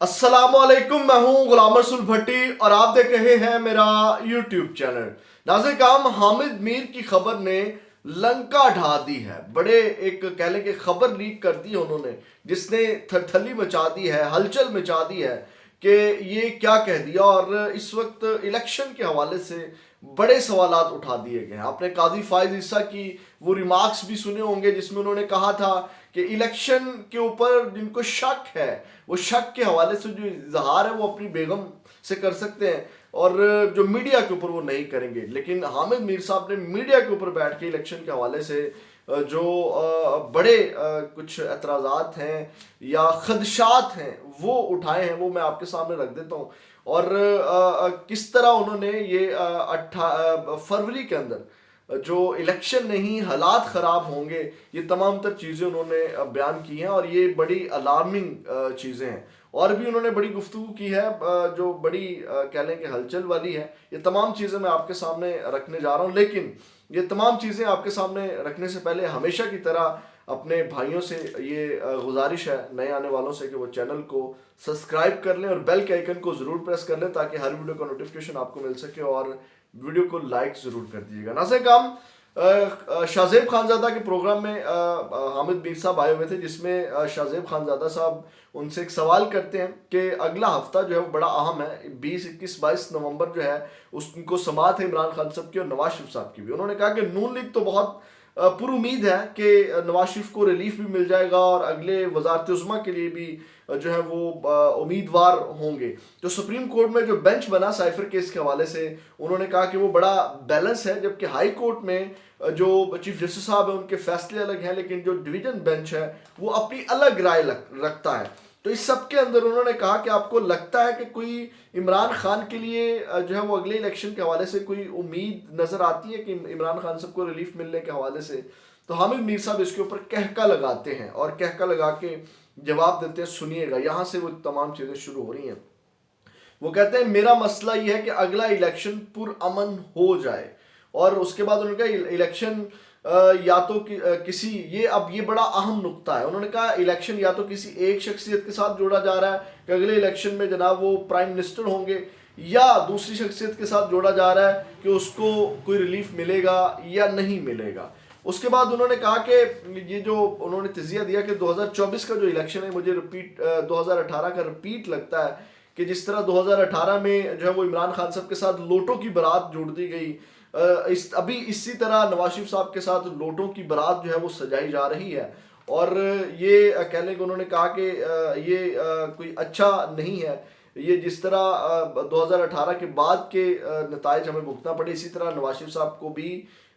अस्सलाम वालेकुम, मैं हूं गुलाम रसूल भट्टी और आप देख रहे हैं मेरा यूट्यूब चैनल। नाज़रीन काम, हामिद मीर की खबर ने लंका ढा दी है। बड़े एक कह लें कि खबर लीक कर दी है उन्होंने, जिसने थरथली मचा दी है, हलचल मचा दी है कि ये क्या कह दिया। और इस वक्त इलेक्शन के हवाले से बड़े सवालात उठा दिए गए हैं। आपने काजी फायज ईसा की वो रिमार्क्स भी सुने होंगे जिसमें उन्होंने कहा था कि इलेक्शन के ऊपर जिनको शक है वो शक के हवाले से जो इजहार है वो अपनी बेगम से कर सकते हैं, और जो मीडिया के ऊपर वो नहीं करेंगे। लेकिन हामिद मीर साहब ने मीडिया के ऊपर बैठ के इलेक्शन के हवाले से जो बड़े कुछ एतराज़ात हैं या खदशात हैं वो उठाए हैं, वो मैं आपके सामने रख देता हूँ। और किस तरह उन्होंने ये 8 फरवरी के अंदर जो इलेक्शन नहीं हालात ख़राब होंगे, ये तमाम तर चीज़ें उन्होंने बयान की हैं और ये बड़ी अलार्मिंग चीज़ें हैं। और भी उन्होंने बड़ी गुफ्तगू की है जो बड़ी कह लें कि हलचल वाली है। ये तमाम चीज़ें मैं आपके सामने रखने जा रहा हूँ, लेकिन ये तमाम चीज़ें आपके सामने रखने से पहले हमेशा की तरह अपने भाइयों से ये गुजारिश है, नए आने वालों से, कि वो चैनल को सब्सक्राइब कर लें और बेल के आइकन को ज़रूर प्रेस कर लें ताकि हर वीडियो का नोटिफिकेशन आपको मिल सके, और वीडियो को लाइक ज़रूर कर दीजिएगा। नाज़रीन काम, शाहजेब खानज़ादा के प्रोग्राम में हामिद मीर साहब आए हुए थे, जिसमें शाहजेब खानज़ादा साहब उनसे एक सवाल करते हैं कि अगला हफ्ता जो है वो बड़ा अहम है, 20, 21, 22 नवंबर जो है उसको समात है इमरान खान साहब की और नवाज शरीफ साहब की भी। उन्होंने कहा कि नून लीग तो बहुत पुरुमीद है कि नवाज शरीफ को रिलीफ भी मिल जाएगा और अगले वजारत उज़्मा के लिए भी जो है वो उम्मीदवार होंगे। तो सुप्रीम कोर्ट में जो बेंच बना साइफर केस के हवाले से, उन्होंने कहा कि वो बड़ा बैलेंस है, जबकि हाई कोर्ट में जो चीफ जस्टिस साहब है उनके फैसले अलग हैं, लेकिन जो डिवीजन बेंच है वो अपनी अलग राय रखता है। तो इस सब के अंदर उन्होंने कहा कि आपको लगता है कि कोई इमरान खान के लिए जो है वो अगले इलेक्शन के हवाले से कोई उम्मीद नज़र आती है कि इमरान खान साहब को रिलीफ मिलने के हवाले से? तो हामिद मीर साहब इसके ऊपर कहका लगाते हैं और कहका लगा के जवाब देते हैं। सुनिएगा, यहाँ से वो तमाम चीज़ें शुरू हो रही हैं। वो कहते हैं मेरा मसला ये है कि अगला इलेक्शन पुरअमन हो जाए। और उसके बाद उन्होंने कहा इलेक्शन या तो किसी ये बड़ा अहम नुक्ता है। उन्होंने कहा इलेक्शन या तो किसी एक शख्सियत के साथ जोड़ा जा रहा है कि अगले इलेक्शन में जनाब वो प्राइम मिनिस्टर होंगे, या दूसरी शख्सियत के साथ जोड़ा जा रहा है कि उसको कोई रिलीफ मिलेगा या नहीं मिलेगा। उसके बाद उन्होंने कहा कि ये जो उन्होंने तजिया दिया कि 2024 का जो इलेक्शन है मुझे 2018 का रिपीट लगता है, कि जिस तरह 2018 में जो है वो इमरान खान साहब के साथ लोटों की बारात जोड़ दी गई, अभी इसी तरह नवाज शरीफ साहब के साथ लोटों की बारात जो है वो सजाई जा रही है। और ये कहने को उन्होंने कहा कि ये कोई अच्छा नहीं है। ये जिस तरह 2018 के बाद के नताइज हमें भुगतना पड़े, इसी तरह नवाज शरीफ साहब को भी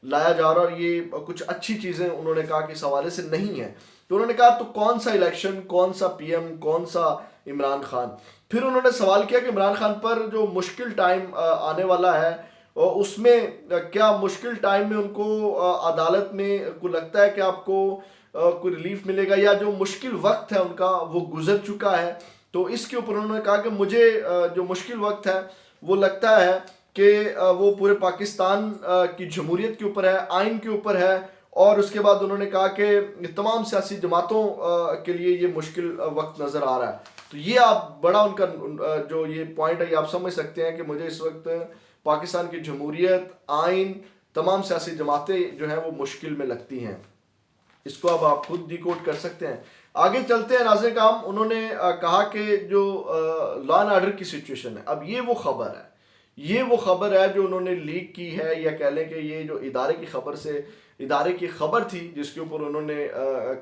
लाया जा रहा है, और ये कुछ अच्छी चीज़ें उन्होंने कहा कि इस हवाले से नहीं है। तो उन्होंने कहा तो कौन सा इलेक्शन, कौन सा पीएम, कौन सा इमरान खान? फिर उन्होंने सवाल किया कि इमरान खान पर जो मुश्किल टाइम आने वाला है और उसमें क्या मुश्किल टाइम में उनको अदालत में को लगता है कि आपको कोई रिलीफ मिलेगा, या जो मुश्किल वक्त है उनका वो गुजर चुका है? तो इसके ऊपर उन्होंने कहा कि मुझे जो मुश्किल वक्त है वो लगता है कि वो पूरे पाकिस्तान की जमहूरियत के ऊपर है, आइन के ऊपर है। और उसके बाद उन्होंने कहा कि तमाम सियासी जमातों के लिए ये मुश्किल वक्त नज़र आ रहा है। तो ये आप बड़ा उनका जो ये पॉइंट है ये आप समझ सकते हैं कि मुझे इस वक्त पाकिस्तान की जमहूरियत, आइन, तमाम सियासी जमातें जो हैं वो मुश्किल में लगती हैं। इसको अब आप खुद डिकोड कर सकते हैं। आगे चलते हैं नाज़रीन काम। उन्होंने कहा कि जो लॉ एंड ऑर्डर की सिचुएशन है, अब ये वो खबर है जो उन्होंने लीक की है, या कह लें कि ये जो इदारे की खबर थी जिसके ऊपर उन्होंने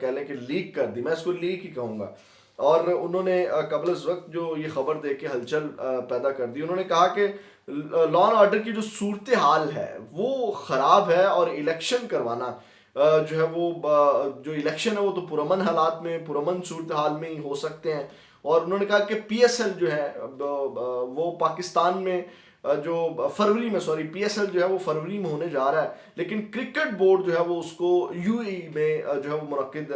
कह लें कि लीक कर दी, मैं इसको लीक ही कहूँगा। और उन्होंने कबल इस वक्त जो ये खबर दे के हलचल पैदा कर दी। उन्होंने कहा कि लॉ एंड ऑर्डर की जो सूरत हाल है वो ख़राब है, और इलेक्शन करवाना जो है वो जो इलेक्शन है वो तो पुरअमन हालात में, पुरअमन सूरत हाल में ही हो सकते हैं। और उन्होंने कहा कि पीएसएल जो है वो पाकिस्तान में जो पीएसएल जो है वो फरवरी में होने जा रहा है, लेकिन क्रिकेट बोर्ड जो है वो उसको यूएई में जो है वो मुनक्किद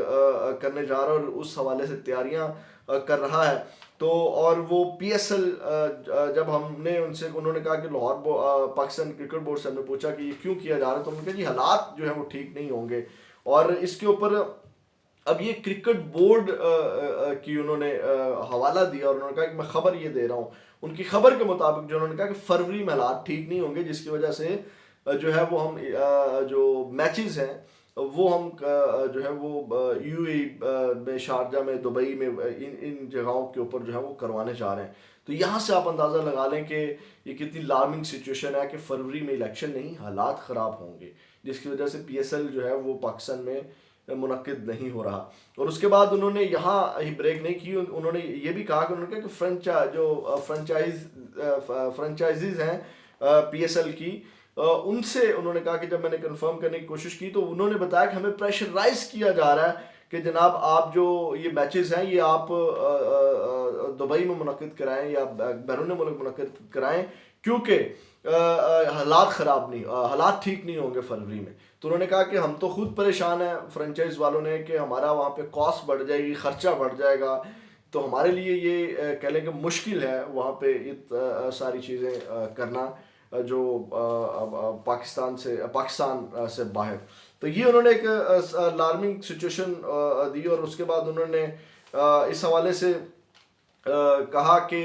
करने जा रहा है और उस हवाले से तैयारियां कर रहा है। तो और वो पीएसएल जब हमने उन्होंने कहा कि लाहौर पाकिस्तान क्रिकेट बोर्ड से हमने पूछा कि ये क्यों किया जा रहा है, तो उन्होंने कहा जी हालात जो है वो ठीक नहीं होंगे। और इसके ऊपर اب یہ کرکٹ بورڈ کی انہوں نے حوالہ دیا اور انہوں نے کہا کہ میں خبر یہ دے رہا ہوں، ان کی خبر کے مطابق جو انہوں نے کہا کہ فروری میں حالات ٹھیک نہیں ہوں گے، جس کی وجہ سے جو ہے وہ ہم جو میچز ہیں وہ ہم جو ہے وہ یو اے میں، شارجہ میں، دبئی میں، ان جگہوں کے اوپر جو ہے وہ کروانے جا رہے ہیں۔ تو یہاں سے آپ اندازہ لگا لیں کہ یہ کتنی لارمنگ سچویشن ہے کہ فروری میں الیکشن نہیں، حالات خراب ہوں گے، جس کی وجہ سے پی ایس ایل جو ہے وہ پاکستان میں منعقد نہیں ہو رہا۔ اور اس کے بعد انہوں نے یہاں ہی بریک نہیں کی، انہوں نے یہ بھی کہا کہ انہوں نے کہا کہ جو فرنچائزیز ہیں پی ایس ایل کی، ان سے انہوں نے کہا کہ جب میں نے کنفرم کرنے کی کوشش کی تو انہوں نے بتایا کہ ہمیں پریشرائز کیا جا رہا ہے کہ جناب آپ جو یہ میچز ہیں یہ آپ دبئی میں منعقد کرائیں یا بیرون ملک منعقد کرائیں، کیونکہ حالات خراب نہیں، حالات ٹھیک نہیں ہوں گے فروری میں۔ تو انہوں نے کہا کہ ہم تو خود پریشان ہیں فرنچائز والوں نے کہ ہمارا وہاں پہ کاسٹ بڑھ جائے گی، خرچہ بڑھ جائے گا، تو ہمارے لیے یہ کہہ لیں کہ مشکل ہے وہاں پہ ساری چیزیں کرنا جو پاکستان سے باہر۔ تو یہ انہوں نے ایک الارمنگ سچویشن دی، اور اس کے بعد انہوں نے اس حوالے سے کہا کہ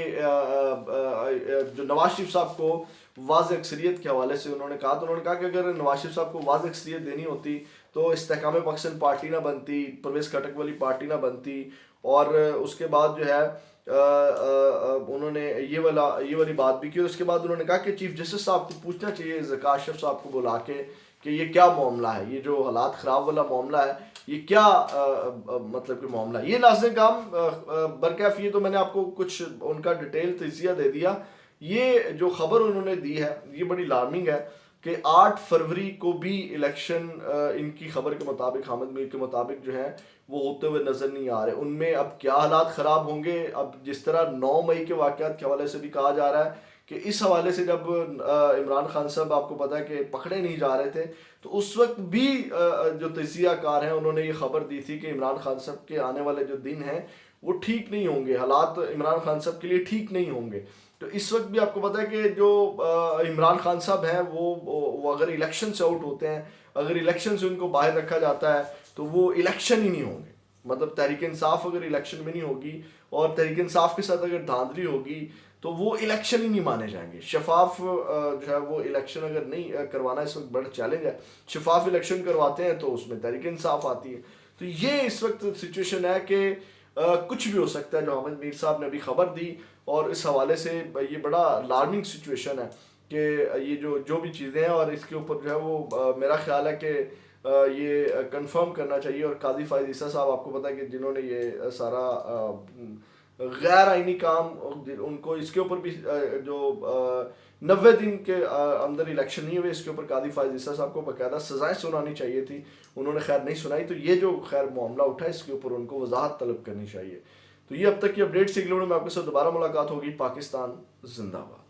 جو نواز شریف صاحب کو واضح اکثریت کے حوالے سے انہوں نے کہا، تو انہوں نے کہا کہ اگر نواز شریف صاحب کو واضح اکثریت دینی ہوتی تو استحکام پاکستان پارٹی نہ بنتی، پرویز خٹک والی پارٹی نہ بنتی، اور اس کے بعد جو ہے انہوں نے یہ والی بات بھی کی۔ اور اس کے بعد انہوں نے کہا کہ چیف جسٹس صاحب کو پوچھنا چاہیے ذکا اشرف صاحب کو بلا کے کہ یہ کیا معاملہ ہے، یہ جو حالات خراب والا معاملہ ہے یہ کیا مطلب کہ معاملہ ہے۔ یہ ناظرین کرام برکیف یہ تو میں نے آپ کو کچھ ان کا ڈیٹیل تجزیہ دے دیا۔ یہ جو خبر انہوں نے دی ہے یہ بڑی لارمنگ ہے کہ 8 فروری کو بھی الیکشن ان کی خبر کے مطابق، حامد میر کے مطابق جو ہے وہ ہوتے ہوئے نظر نہیں آ رہے۔ ان میں اب کیا حالات خراب ہوں گے؟ اب جس طرح 9 مئی کے واقعات کے حوالے سے بھی کہا جا رہا ہے کہ اس حوالے سے جب عمران خان صاحب آپ کو پتا ہے کہ پکڑے نہیں جا رہے تھے، تو اس وقت بھی جو تجزیہ کار ہیں انہوں نے یہ خبر دی تھی کہ عمران خان صاحب کے آنے والے جو دن ہیں وہ ٹھیک نہیں ہوں گے، حالات عمران خان صاحب کے لیے ٹھیک نہیں ہوں گے۔ تو اس وقت بھی آپ کو پتا ہے کہ جو عمران خان صاحب ہیں وہ اگر الیکشن سے آؤٹ ہوتے ہیں، اگر الیکشن سے ان کو باہر رکھا جاتا ہے تو وہ الیکشن ہی نہیں ہوں گے۔ مطلب تحریک انصاف اگر الیکشن میں نہیں ہوگی اور تحریک انصاف کے ساتھ اگر دھاندلی ہوگی تو وہ الیکشن ہی نہیں مانے جائیں گے۔ شفاف جو ہے وہ الیکشن اگر نہیں کروانا، اس وقت بڑا چیلنج ہے، شفاف الیکشن کرواتے ہیں تو اس میں تحریک انصاف آتی ہے۔ تو یہ اس وقت سچویشن ہے کہ کچھ بھی ہو سکتا ہے، جو حامد میر صاحب نے ابھی خبر دی، اور اس حوالے سے یہ بڑا الارمنگ سچویشن ہے کہ یہ جو بھی چیزیں ہیں، اور اس کے اوپر جو ہے وہ میرا خیال ہے کہ یہ کنفرم کرنا چاہیے۔ اور قاضی فائز عیسیٰ صاحب آپ کو پتہ ہے کہ جنہوں نے یہ سارا غیر آئینی کام، ان کو اس کے اوپر بھی جو 90 دن کے اندر الیکشن نہیں ہوئے، اس کے اوپر قاضی فائز عیسیٰ صاحب کو باقاعدہ سزائیں سنانی چاہیے تھی، انہوں نے خیر نہیں سنائی۔ تو یہ جو خیر معاملہ اٹھا اس کے اوپر ان کو وضاحت طلب کرنی چاہیے۔ تو یہ اب تک کی اپڈیٹ سے، اگلے ویڈیو میں آپ کے ساتھ دوبارہ ملاقات ہوگی۔ پاکستان زندہ باد۔